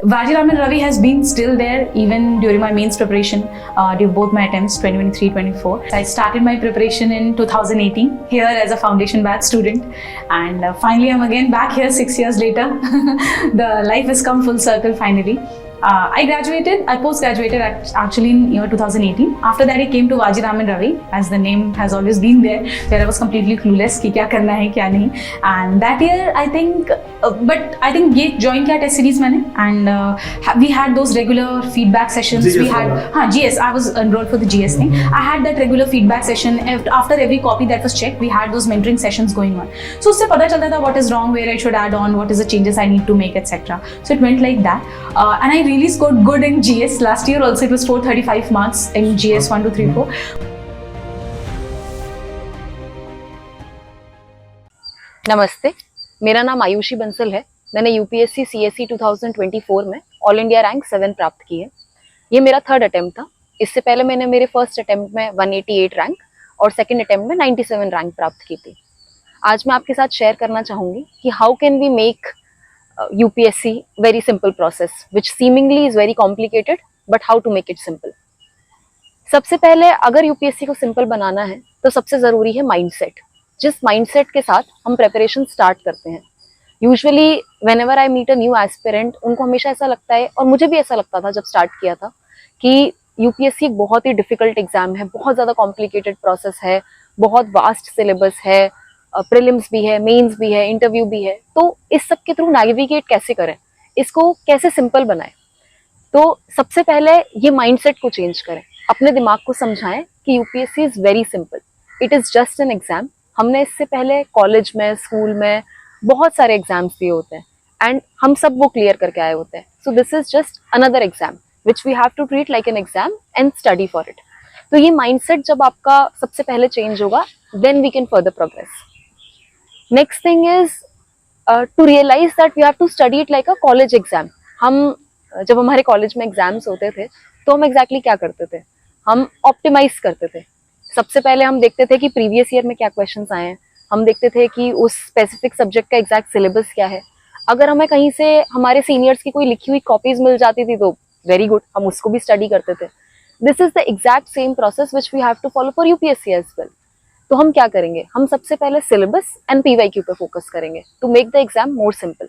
Vajiraman Ravi has been still there even during my mains preparation, during both my attempts 2023-24. I started my preparation in 2018 here as a foundation batch student, and finally I'm again back here 6 years later. The life has come full circle finally. I post-graduated actually in year 2018. After that I came to Vajiraman Ravi, as the name has always been there, where I was completely clueless कि क्या करना है क्या नहीं. And that year I think ये join किया test series मैंने, and we had those regular feedback sessions. GS we had GS. I was enrolled for the GS thing. I had that regular feedback session after every copy that was checked. We had those mentoring sessions going on. So उससे पता चलता था what is wrong, where I should add on, what is the changes I need to make, etc. So it went like that, and I really scored good in GS. Last year also it was 435 marks in GS 1, 2, 3, 4. नमस्ते, मेरा नाम आयुषी बंसल है। मैंने UPSC CSE 2024 में all India rank 7 प्राप्त की है। ये मेरा थर्ड अटेम्प्ट था। इससे पहले मैंने मेरे फर्स्ट अटेम्प्ट में 188 रैंक और सेकंड अटेम्प्ट में 97 रैंक प्राप्त की थी। आज मैं आपके साथ शेयर करना चाहूँगी कि how can we make UPSC very simple process which seemingly is very complicated, but how to make it simple. सबसे पहले अगर UPSC को सिंपल बनाना है तो सबसे ज़रूरी है माइंडसेट। जिस माइंडसेट के साथ हम प्रेपरेशन स्टार्ट करते हैं, usually whenever I meet a new aspirant, उनको हमेशा ऐसा लगता है, और मुझे भी ऐसा लगता था जब स्टार्ट किया था, कि UPSC एक बहुत ही डिफिकल्ट एग्जाम है, बहुत ज़्यादा कॉम्प्लिकेटेड प्रोसेस है, बहुत वास्ट सिलेबस है, प्रीलिम्स भी है, मेंस भी है, इंटरव्यू भी है। तो इस सब के थ्रू नेविगेट कैसे करें, इसको कैसे सिंपल बनाएं? तो सबसे पहले ये माइंडसेट को चेंज करें, अपने दिमाग को समझाएं कि UPSC is very simple, it is just an exam. हमने इससे पहले कॉलेज में, स्कूल में बहुत सारे एग्जाम्स दिए होते हैं एंड हम सब वो क्लियर करके आए होते हैं। So this is just another exam which we have to treat like an exam and study for it. तो ये माइंडसेट जब आपका सबसे पहले चेंज होगा, then we can further progress. Next thing is to realize that we have to study it like a college exam. हम जब हमारे कॉलेज में एग्जाम्स होते थे तो हम एग्जैक्टली क्या करते थे, हम ऑप्टिमाइज करते थे। सबसे पहले हम देखते थे कि प्रीवियस ईयर में क्या क्वेश्चंस आए हैं, हम देखते थे कि उस स्पेसिफिक सब्जेक्ट का एग्जैक्ट सिलेबस क्या है। अगर हमें कहीं से हमारे सीनियर्स की कोई लिखी हुई कॉपीज मिल जाती थी तो वेरी गुड, हम उसको भी स्टडी करते थे। This is the exact same process which we have to follow for UPSC as well. तो हम क्या करेंगे, हम सबसे पहले सिलेबस एंड पीवाईक्यू पे फोकस करेंगे to make the exam more simple.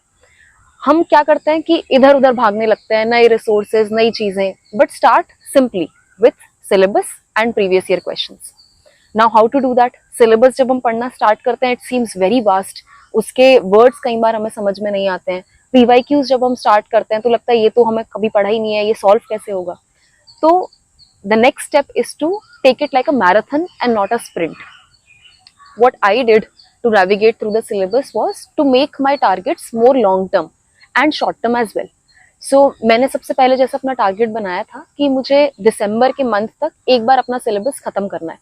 हम क्या करते हैं कि इधर उधर भागने लगते हैं, नए रिसोर्सेज, नई चीजें, but start simply with syllabus and previous year questions. Now how to do that? Syllabus जब हम पढ़ना स्टार्ट करते हैं, इट सीम्स वेरी वास्ट, उसके वर्ड्स कई बार हमें समझ में नहीं आते हैं। पीवाईक्यूज जब हम स्टार्ट करते हैं तो लगता है ये तो हमें कभी पढ़ा ही नहीं है, ये सॉल्व कैसे होगा? तो the next step is to take it like a marathon and not a sprint. What I did to navigate through the syllabus was to make my targets more long term and short term as well. So मैंने सबसे पहले जैसे अपना target बनाया था कि मुझे दिसंबर के मंथ तक एक बार अपना सिलेबस खत्म करना है।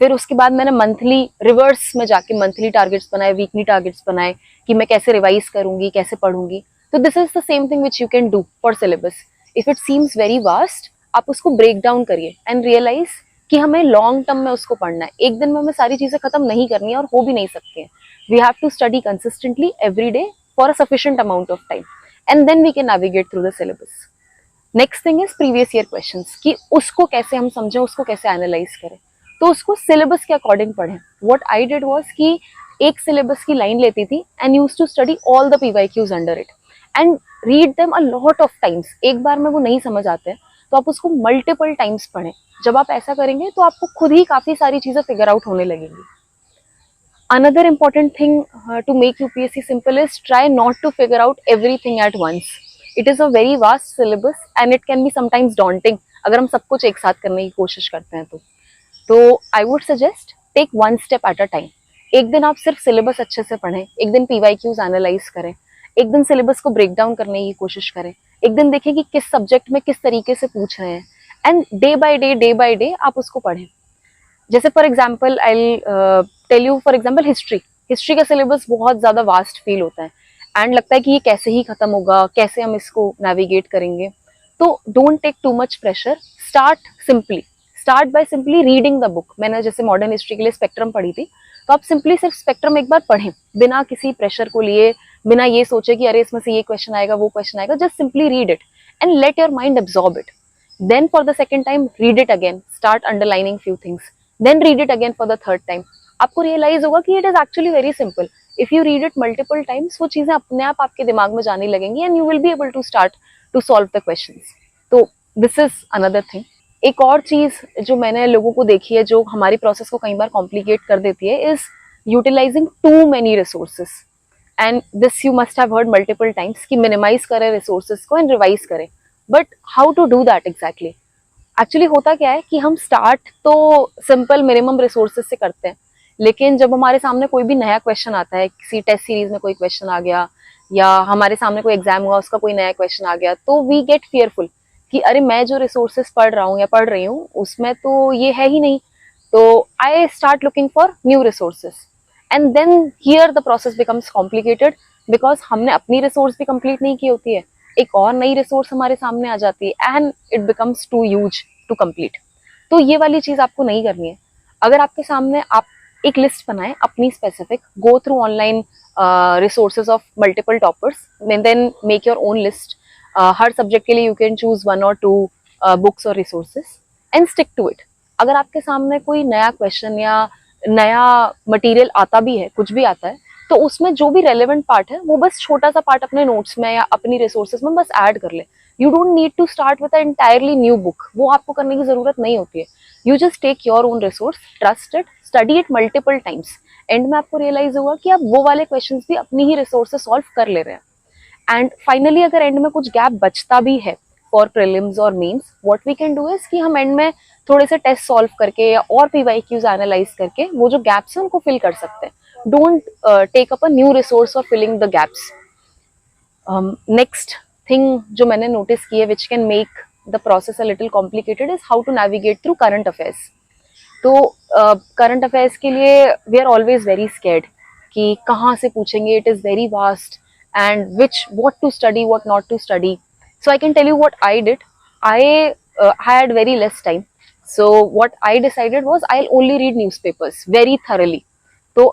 फिर उसके बाद मैंने मंथली रिवर्स में जाके मंथली टारगेट्स बनाए, वीकली टारगेट्स बनाए कि मैं कैसे रिवाइज करूंगी, कैसे पढ़ूंगी। तो this is the same thing which you can do for syllabus. If it seems very vast, आप उसको ब्रेक डाउन करिए एंड रियलाइज कि हमें लॉन्ग टर्म में उसको पढ़ना है। एक दिन में हमें सारी चीजें खत्म नहीं करनी है और हो भी नहीं सकती हैं। We have to study consistently every day for a sufficient amount of time and then we can navigate through the syllabus. Next thing is previous year questions, कि उसको कैसे हम समझें, उसको कैसे एनालाइज करें। तो उसको सिलेबस के अकॉर्डिंग पढ़ें। व्हाट आई डिड वाज कि एक सिलेबस की लाइन लेती थी and used to study all the PYQs under it and read them a lot of times. एक बार में वो नहीं समझ आते तो आप उसको मल्टीपल टाइम्स पढ़ें। जब आप ऐसा करेंगे तो आपको खुद ही काफी सारी चीजें फिगर आउट होने लगेंगी। Another important thing to make UPSC simple is try not to figure out everything at once. It is a very vast syllabus and it can be sometimes daunting अगर हम सब कुछ एक साथ करने की कोशिश करते हैं तो I would suggest take one step at a time. एक दिन आप सिर्फ सिलेबस अच्छे से पढ़ें, एक दिन पीवाईक्यूज एनालाइज करें, एक दिन सिलेबस को ब्रेक डाउन करने की कोशिश करें, एक दिन देखें कि किस सब्जेक्ट में किस तरीके से पूछ रहे हैं एंड डे बाय डे आप उसको पढ़ें। जैसे for example I tell you, for example history का सिलेबस बहुत ज्यादा वास्ट फील होता है एंड लगता है कि ये कैसे ही खत्म होगा, कैसे हम इसको नेविगेट करेंगे। तो don't take too much pressure, start by simply reading the book. मैंने जैसे मॉडर्न हिस्ट्री के लिए स्पेक्ट्रम पढ़ी थी, तो आप सिंपली सिर्फ स्पेक्ट्रम एक बार पढ़ें बिना किसी प्रेशर को लिए, बिना ये सोचे कि अरे इसमें से ये क्वेश्चन आएगा, वो क्वेश्चन आएगा। Just simply read it and let your mind absorb it. Then for the second time, read it again, start underlining few things. Then read it again for the third time. आपको realize होगा कि it is actually very simple. If you read it multiple times, वो चीजें अपने आप आपके दिमाग में जाने लगेंगी and you will be able to start to solve the questions. तो this is another thing. एक और चीज जो मैंने लोगों को देखी है जो हमारी प्रोसेस को कई बार कॉम्प्लिकेट कर देती है, is utilising too many resources. And this you must have heard multiple times कि मिनिमाइज करें रिसोर्सेस को एंड रिवाइज करें. But how to do that exactly? Actually होता क्या है कि हम स्टार्ट तो सिंपल मिनिमम रिसोर्सेज से करते हैं, लेकिन जब हमारे सामने कोई भी नया क्वेश्चन आता है, किसी टेस्ट सीरीज में कोई क्वेश्चन आ गया या हमारे सामने कोई एग्जाम हुआ उसका कोई नया क्वेश्चन आ गया, तो वी गेट फियरफुल कि अरे मैं जो रिसोर्सेज पढ़ रहा हूँ या पढ़ रही हूँ उसमें तो ये है ही नहीं. तो I start looking for new resources and then here the process becomes complicated because हमने अपनी रिसोर्स भी कंप्लीट नहीं की होती है, एक और नई रिसोर्स हमारे सामने आ जाती है and it becomes too huge to complete. तो ये वाली चीज आपको नहीं करनी है. अगर आपके सामने आप एक लिस्ट बनाएं अपनी specific, go through online resources of multiple toppers, then make your own list. हर सब्जेक्ट के लिए you can choose 1 or 2 books और resources and stick to it. अगर आपके सामने कोई नया क्वेश्चन या नया मटेरियल आता भी है, कुछ भी आता है, तो उसमें जो भी रेलेवेंट पार्ट है वो बस छोटा सा पार्ट अपने नोट्स में या अपनी रिसोर्सेज में बस ऐड कर ले. You don't need to start with entirely new book, वो आपको करने की जरूरत नहीं होती है. You just take your own resource, trust it, study it multiple times. End में आपको रियलाइज होगा कि आप वो वाले क्वेश्चन भी अपनी ही रिसोर्स से सॉल्व कर ले रहे हैं. एंड फाइनली अगर एंड में कुछ गैप बचता भी है फॉर प्रीलिम्स और mains, what we can do is कि हम एंड में थोड़े से टेस्ट सॉल्व करके या और पीवाईक्यूज एनालाइज करके वो जो गैप्स हैं उनको फिल कर सकते हैं. Don't take up a new resource for filling the gaps. Next thing जो मैंने नोटिस की है which can make the process a little complicated is how to navigate through current affairs. तो करंट अफेयर्स के लिए we are always very scared कि कहाँ से पूछेंगे, it is very vast and what to study, what not to study. So I can tell you what I did. I had very less time, so what I decided was I'll only read newspapers very thoroughly. So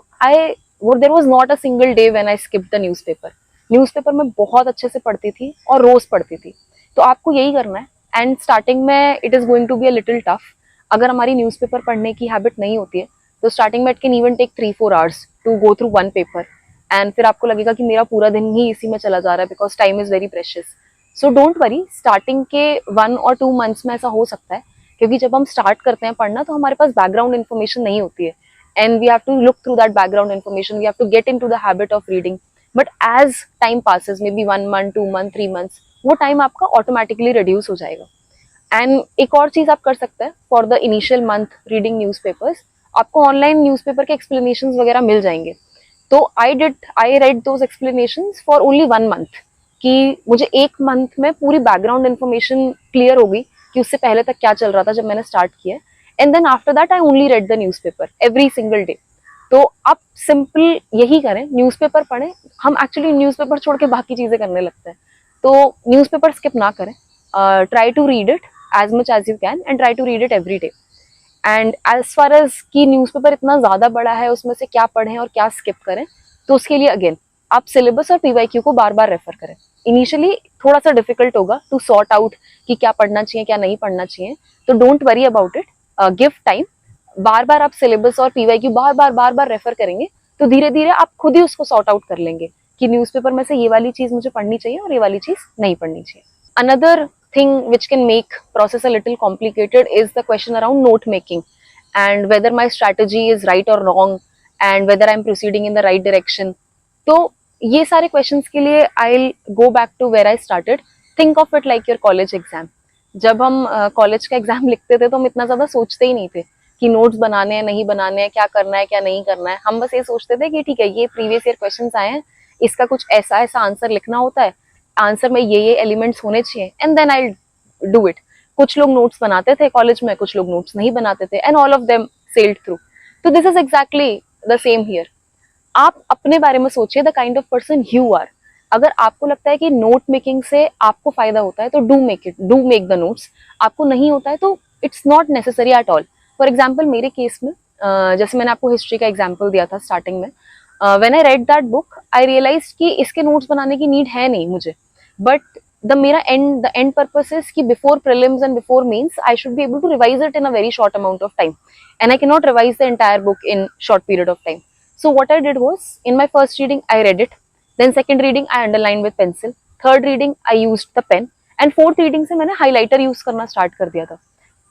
there was not a single day when I skipped the newspaper. Newspaper में बहुत अच्छे से पढ़ती थी और रोज पढ़ती थी. तो आपको यही करना है. एंड स्टार्टिंग में it is going to be a little tough. अगर हमारी न्यूज़पेपर पढ़ने की हैबिट नहीं होती है तो स्टार्टिंग में it can even take 3-4 hours to go through one paper. And फिर आपको लगेगा कि मेरा पूरा दिन ही इसी में चला जा रहा है because time is very precious. So don't worry, starting के 1 or 2 months में ऐसा हो सकता है क्योंकि जब हम स्टार्ट करते हैं पढ़ना तो हमारे पास बैकग्राउंड इन्फॉर्मेशन नहीं होती है and we have to look through that background information, we have to get into the habit of reading. But as time passes, may be 1 month, 2 months, 3 months, वो टाइम आपका ऑटोमेटिकली रिड्यूस हो जाएगा. And एक और चीज आप कर सकते हैं for the initial month reading newspapers, आपको ऑनलाइन न्यूज़पेपर के एक्सप्लेनेशंस वगैरह मिल जाएंगे. तो I read those explanations for only 1 month कि मुझे 1 month में पूरी बैकग्राउंड इन्फॉर्मेशन क्लियर होगी कि उससे पहले तक क्या चल रहा था जब मैंने स्टार्ट किया. And then after that I only read the newspaper every single day. तो आप सिंपल यही करें, न्यूज़पेपर पढ़ें. हम एक्चुअली न्यूज़पेपर छोड़ के बाकी चीजें करने लगते हैं, तो न्यूज़पेपर स्किप ना करें. Try to read it as much as you can and try to read it every day. And as far as की न्यूज़पेपर इतना ज्यादा बड़ा है, उसमें से क्या पढ़ें और क्या स्किप करें, तो उसके लिए अगेन आप सिलेबस और पीवाईक्यू को बार बार रेफर करें. इनिशियली थोड़ा सा डिफिकल्ट होगा टू सॉर्ट आउट कि क्या पढ़ना चाहिए क्या नहीं पढ़ना चाहिए, तो don't worry about it, give time. बार बार आप सिलेबस और पीवाईक्यू बार बार रेफर करेंगे तो धीरे धीरे आप खुद ही उसको सॉर्ट आउट कर लेंगे कि न्यूज़पेपर में से ये वाली चीज मुझे पढ़नी चाहिए और ये वाली चीज नहीं पढ़नी चाहिए. Another thing which can make process a little complicated is the question around note making and whether my strategy is right or wrong and whether I'm proceeding in the right direction. तो ये सारे questions के लिए I'll go back to where I started. Think of it like your college exam. जब हम college का exam लिखते थे तो हम इतना ज्यादा सोचते ही नहीं थे कि नोट्स बनाने हैं नहीं बनाने हैं, क्या करना है क्या नहीं करना है. हम बस ये सोचते थे कि ठीक है ये प्रीवियस ईयर क्वेश्चंस आए हैं, इसका कुछ ऐसा आंसर लिखना होता है, आंसर में ये एलिमेंट्स होने चाहिए and then I do it. कुछ लोग नोट्स बनाते थे कॉलेज में, कुछ लोग नोट्स नहीं बनाते थे and all of them sailed through. तो this is exactly the same here. आप अपने बारे में सोचिए, the kind of person you are. अगर आपको लगता है कि नोट मेकिंग से आपको फायदा होता है तो डू मेक द नोट्स. आपको नहीं होता है तो it's not necessary at all. For example मेरे केस में जैसे मैंने आपको हिस्ट्री का एग्जाम्पल दिया था स्टार्टिंग में, when I read that book I realize कि इसके नोट्स बनाने की नीड है नहीं मुझे. But the end purpose is कि before prelims and before mains I should be able to revise it in a very short amount of time, and I cannot revise the entire book in short period of time. So what I did was, in my first reading I read it, then second reading I underlined with pencil, third reading I used the pen, and fourth reading से मैंने highlighter use करना start कर दिया था.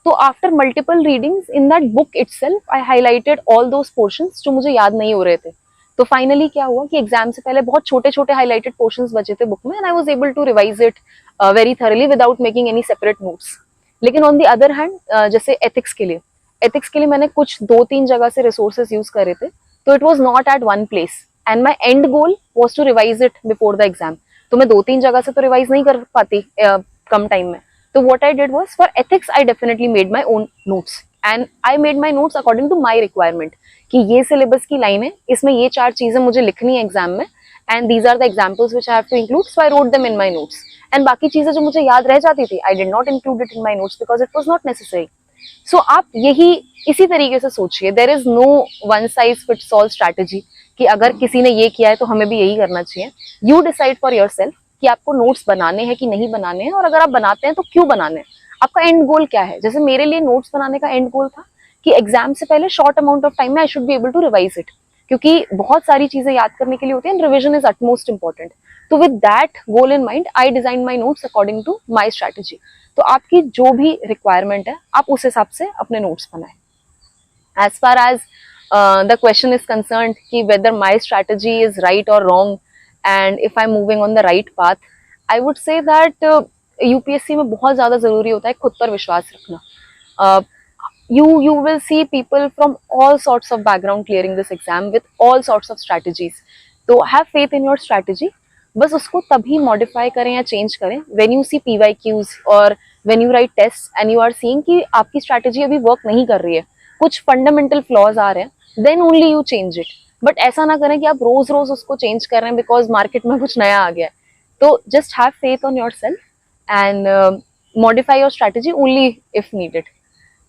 तो after multiple readings in that book itself I highlighted all those portions जो मुझे याद नहीं हो रहे थे. तो फाइनली क्या हुआ कि एग्जाम से पहले बहुत छोटे छोटे हाईलाइटेड पोर्शंस बचे थे बुक में, and I was able to revise it very thoroughly without making any separate notes. लेकिन ऑन द अदर हैंड जैसे एथिक्स के लिए मैंने कुछ 2-3 जगह से रिसोर्सेज यूज करे थे, तो it was not at one place and my end goal was to revise it before the exam. तो मैं 2-3 जगह से तो रिवाइज नहीं कर पाती कम टाइम में. तो what I did was, for ethics I definitely made my own notes, and I made my notes according to my requirement कि ये सिलेबस की लाइन है, इसमें ये 4 चीजें मुझे लिखनी है एग्जाम में, and these are the examples which I have to include, so I wrote them in my notes. And बाकी चीजें जो मुझे याद रह जाती थी, I did not include it in my notes because it was not necessary. So आप यही इसी तरीके से सोचिए, there is no one size fits all strategy कि अगर किसी ने ये किया है तो हमें भी यही करना चाहिए. यू डिसाइड फॉर योरसेल्फ कि आपको नोट्स बनाने हैं कि नहीं बनाने हैं, और अगर आप बनाते हैं तो क्यों बनाने हैं, आपका एंड गोल क्या है. जैसे मेरे लिए नोट्स बनाने का एंड गोल था कि एग्जाम से पहले शॉर्ट अमाउंट ऑफ टाइम में I should be able to revise it, क्योंकि बहुत सारी चीजें याद करने के लिए होती है, रिविजन इज अटमोस्ट इंपॉर्टेंट. तो with that goal in mind I design my notes according to my strategy. तो आपकी जो भी रिक्वायरमेंट है आप उस हिसाब से अपने नोट्स बनाएं. As far as the question is concern कि whether my strategy is right और wrong and if I am moving on the right path, I would say that UPSC में बहुत ज्यादा जरूरी होता है खुद पर विश्वास रखना. You will see people from all sorts of background clearing this exam with all sorts of strategies. तो have faith in your strategy. बस उसको तभी modify करें या change करें when you see PYQs और when you write tests and you are seeing कि आपकी strategy अभी work नहीं कर रही है, कुछ fundamental flaws आ रहे हैं, then only you change it. But ऐसा ना करें कि आप रोज रोज उसको change कर रहे हैं because market में कुछ नया आ गया है. तो just have faith on yourself and modify your strategy only if needed.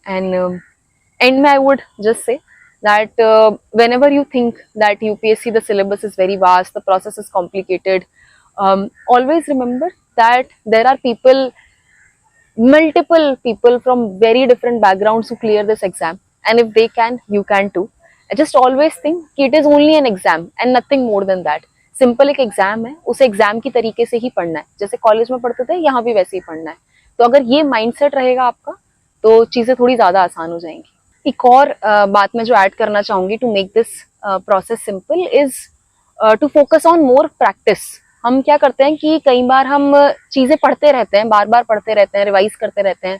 And end में I would just say that whenever you think that UPSC the syllabus is very vast, the process is complicated, always remember that there are multiple people from very different backgrounds who clear this exam, and if they can, you can too. I just always think कि it is only an exam and nothing more than that. Simple एक exam है, उसे exam की तरीके से ही पढ़ना है, जैसे कॉलेज में पढ़ते थे यहाँ भी वैसे ही पढ़ना है. तो अगर ये माइंडसेट रहेगा आपका तो चीजें थोड़ी ज्यादा आसान हो जाएंगी. एक और बात मैं जो ऐड करना चाहूंगी to make this process simple is to focus on more practice. हम क्या करते हैं कि कई बार हम चीजें पढ़ते रहते हैं, बार बार पढ़ते रहते हैं, रिवाइज करते रहते हैं,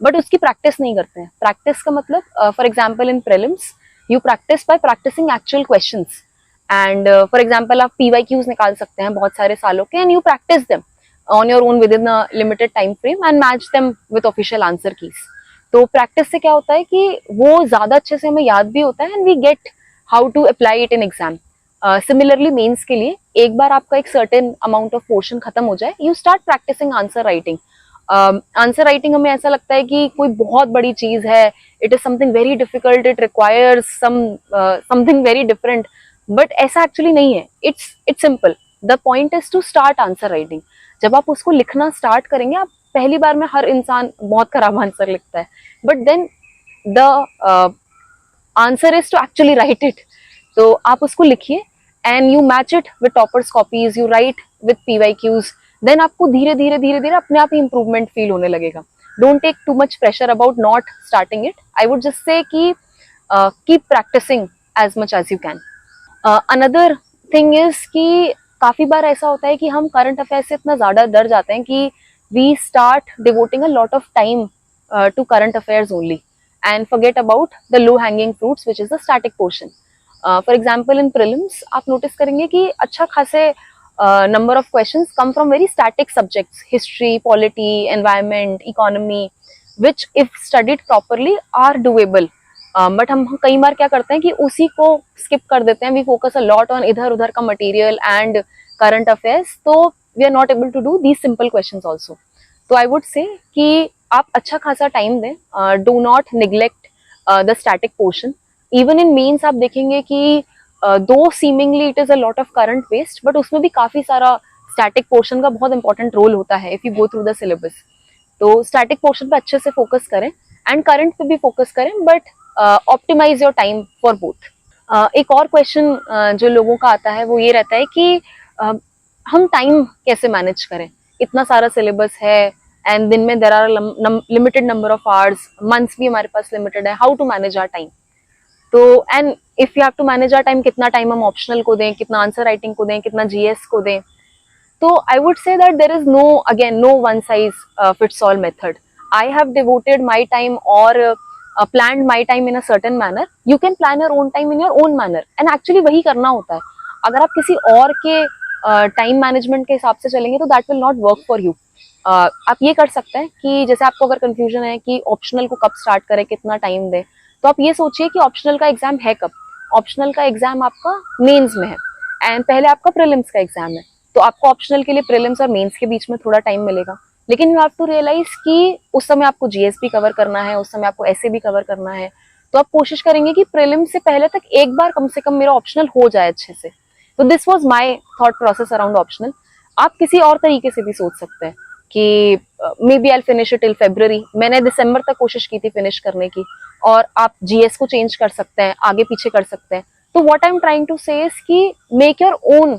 बट उसकी प्रैक्टिस नहीं करते हैं. प्रैक्टिस का मतलब for example in prelims you practice by practicing actual questions, and for example आप PYQs निकाल सकते हैं बहुत सारे सालों के, and you practice them on your own within a limited time frame and match them with official answer keys. तो practice से क्या होता है कि वो ज्यादा अच्छे से हमें याद भी होता है and we get how to apply it in exam. Similarly mains के लिए एक बार आपका एक सर्टेन अमाउंट ऑफ पोर्शन खत्म हो जाए, you start practicing answer writing. Answer writing हमें ऐसा लगता है कि कोई बहुत बड़ी चीज है, it is something very difficult, it requires something very different, but ऐसा एक्चुअली नहीं है. It's simple. The point is to start answer writing. जब आप उसको लिखना स्टार्ट करेंगे, आप पहली बार में हर इंसान बहुत खराब आंसर लिखता है, but then the answer is to actually write it. तो आप उसको लिखिए and you match it with toppers copies, you write with PYQs, then आपको धीरे धीरे धीरे धीरे अपने आप ही इंप्रूवमेंट फील होने लगेगा. Don't take too much pressure about not starting it. I would just say कि keep practicing as much as you can. Another thing is कि काफी बार ऐसा होता है कि हम करंट अफेयर से इतना ज्यादा डर जाते हैं कि we start devoting a lot of time to current affairs only and forget about the low hanging fruits which is the static portion. For example in prelims आप नोटिस करेंगे कि अच्छा खासे number of questions come from very static subjects, history, polity, environment, economy, which if studied properly are doable. But हम कई बार क्या करते हैं कि उसी को स्किप कर देते हैं. We focus a lot on इधर उधर का मटेरियल एंड करंट अफेयर्स, तो we are not able to do these simple questions also. तो आई वुड से कि आप अच्छा खासा टाइम दें. Do not neglect the static portion. Even in mains आप देखेंगे कि though seemingly it is a lot of current based, but उसमें भी काफी सारा स्टैटिक पोर्शन का बहुत इंपॉर्टेंट रोल होता है if you go through the syllabus. तो स्टैटिक पोर्शन पे अच्छे से फोकस करें एंड करंट पे भी फोकस करें, but optimize your time for both. एक और क्वेश्चन जो लोगों का आता है वो ये रहता है कि हम टाइम कैसे मैनेज करें, इतना सारा सिलेबस है एंड दिन में there are limited number of hours, months भी हमारे पास लिमिटेड है, how to manage our time. तो and if you have to manage our time, कितना टाइम हम ऑप्शनल को दें, कितना आंसर राइटिंग को दें, कितना जीएस को दें। तो I would say that there is no one size fits all method. I have devoted my time or planned my time in a certain manner. You can plan your own time in your own manner. And actually वही करना होता है। अगर आप किसी और के time management के हिसाब से चलेंगे तो that will not work for you. आप ये कर सकते हैं कि जैसे आपको अगर कंफ्यूजन है कि ऑप्शनल को कब स्टार्ट करें, कितना टाइम दें, तो आप ये सोचिए कि ऑप्शनल का एग्जाम है कब। ऑप्शनल का एग्जाम आपका मेंस में है एंड पहले आपका प्रीलिम्स का एग्जाम है, तो आपको ऑप्शनल के लिए प्रीलिम्स और मेंस के बीच में थोड़ा टाइम मिलेगा। लेकिन यू हैव टू रियलाइज कि उस समय आपको जीएस भी कवर करना है, उस समय आपको ऐसे भी कवर करना है। तो आप कोशिश करेंगे कि प्रीलिम्स से पहले तक एक बार कम से कम मेरा ऑप्शनल हो जाए अच्छे से। तो this was my thought process around optional. आप किसी और तरीके से भी सोच सकते हैं कि may be I finish it till February। मैंने दिसंबर तक कोशिश की थी फिनिश करने की, और आप जीएस को चेंज कर सकते हैं, आगे पीछे कर सकते हैं। तो what I am trying to say is कि make your own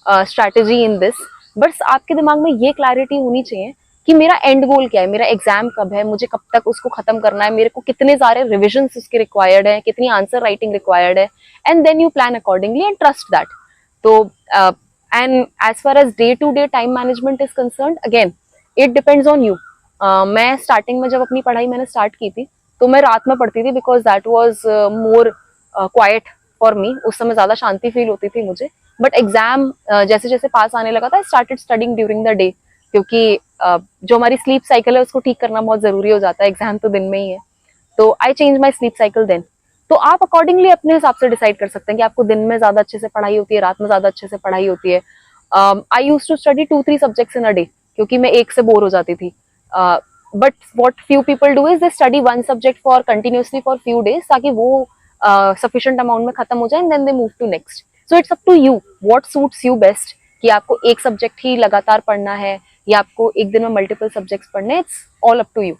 strategy in this. बस आपके दिमाग में ये क्लैरिटी होनी चाहिए कि मेरा एंड गोल क्या है, मेरा एग्जाम कब है, मुझे कब तक उसको खत्म करना है, मेरे को कितने सारे रिविजन्स उसके रिक्वायर्ड है, कितनी आंसर राइटिंग रिक्वायर्ड है, and then you plan accordingly and trust that. तो and as far as day to day time management is concerned, again it depends on you. मैं स्टार्टिंग में जब अपनी पढ़ाई मैंने स्टार्ट की थी तो मैं रात में पढ़ती थी, because that was more quiet for me. उस समय ज्यादा शांति फील होती थी मुझे। बट एग्जाम जैसे जैसे पास आने लगा था, I started studying during the day, क्योंकि जो हमारी स्लीप साइकिल है उसको ठीक करना बहुत जरूरी हो जाता है, एग्जाम तो दिन में ही है। तो I change my sleep cycle then. तो आप अकॉर्डिंगली अपने हिसाब से डिसाइड कर सकते हैं कि आपको दिन में ज्यादा अच्छे से पढ़ाई होती है, रात में ज्यादा अच्छे से पढ़ाई होती है। I use to study 2-3 subjects in a day, क्योंकि मैं एक से बोर हो जाती थी। But what few people do is they study one subject for continuously for few days, ताकि वो सफिशिएंट अमाउंट में खत्म हो जाए and then they move to next. So it's up to you what suits you best, कि आपको एक subject ही लगातार पढ़ना है या आपको एक दिन में मल्टीपल सब्जेक्ट्स पढ़ने, it's all up to you.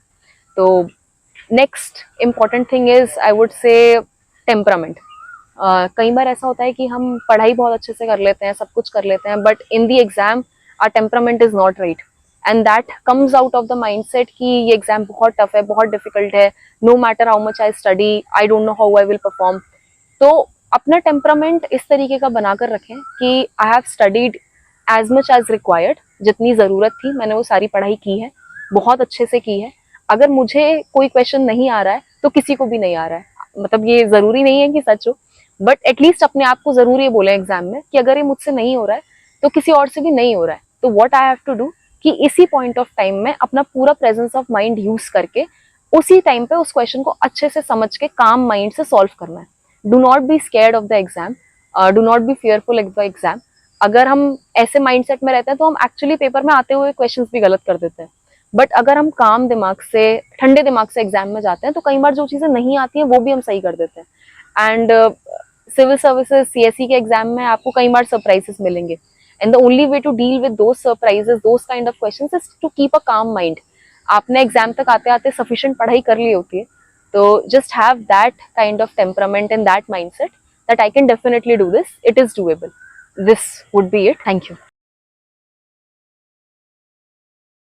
तो next important thing is I would say temperament. कई बार ऐसा होता है कि हम पढ़ाई बहुत अच्छे से कर लेते हैं, सब कुछ कर लेते हैं, but in the exam our temperament is not right, and that comes out of the mindset कि ये एग्जाम बहुत टफ है, बहुत डिफिकल्ट है, no matter how much I study, I don't know how I will perform. तो अपना temperament इस तरीके का बनाकर रखें कि I have studied as much as required, जितनी ज़रूरत थी मैंने वो सारी पढ़ाई की है, बहुत अच्छे से की है। अगर मुझे कोई क्वेश्चन नहीं आ रहा है तो किसी को भी नहीं आ रहा है, मतलब ये ज़रूरी नहीं है कि सच हो, बट एटलीस्ट अपने आप को ज़रूर ये बोले एग्जाम में कि अगर ये मुझसे नहीं हो रहा है तो किसी और से भी नहीं हो रहा है। तो what I have to do कि इसी पॉइंट ऑफ टाइम में अपना पूरा प्रेजेंस ऑफ माइंड यूज करके उसी टाइम पे उस क्वेश्चन को अच्छे से समझ के काम माइंड से सॉल्व करना है। Do not be scared of the exam, do not be fearful of the exam. अगर हम ऐसे माइंडसेट में रहते हैं तो हम एक्चुअली पेपर में आते हुए क्वेश्चंस भी गलत कर देते हैं। बट अगर हम काम दिमाग से, ठंडे दिमाग से एग्जाम में जाते हैं तो कई बार जो चीजें नहीं आती हैं वो भी हम सही कर देते हैं। एंड सिविल सर्विसेज सीएसई के एग्जाम में आपको कई बार सरप्राइजेस मिलेंगे, and the only way to deal with those surprises, those kind of questions is to keep a calm mind. आपने एग्जाम तक आते आते सफिशिएंट पढ़ाई कर ली होती है, तो just have that kind of temperament and that mindset that I can definitely do this. It is doable. This would be it. Thank you.